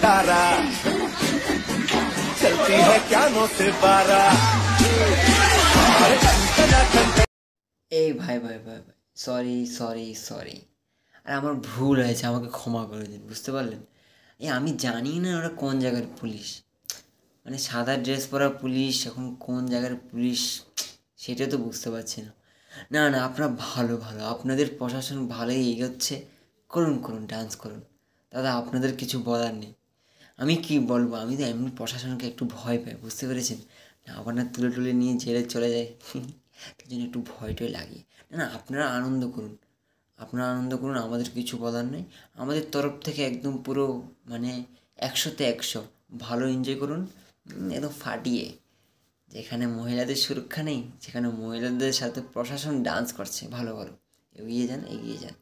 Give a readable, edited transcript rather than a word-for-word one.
तारा चलती है क्यानो से पारा। এই ভাই ভাই ভাই ভাই, সরি সরি সরি। আর আমার ভুল হয়েছে, আমাকে ক্ষমা করে দিন, বুঝতে পারলেন? আমি জানি না ওরা কোন জায়গার পুলিশ, মানে সাদা ড্রেস পরা পুলিশ এখন কোন জায়গার পুলিশ সেটা তো বুঝতে পারছি না। না না, আপনারা ভালো ভালো, আপনাদের প্রশাসন ভালোই এগোচ্ছে, করুন করুন, ডান্স করুন দাদা, আপনাদের কিছু বলার নেই। আমি কি বলবো, আমি তো এমনি প্রশাসনকে একটু ভয় পাই, বুঝতে পেরেছেন? না আবার না তুলে তুলে নিয়ে জেলে চলে যায়, তার জন্য একটু ভয় টয় লাগে। না না, আপনারা আনন্দ করুন, আপনারা আনন্দ করুন, আমাদের কিছু বলার নেই। আমাদের তরফ থেকে একদম পুরো মানে 100তে 100 ভালো এনজয় করুন, একদম ফাটিয়ে। যেখানে মহিলাদের সুরক্ষা নেই, যেখানে মহিলাদের সাথে প্রশাসন ডান্স করছে, ভালো ভালো এগিয়ে যান এগিয়ে যান।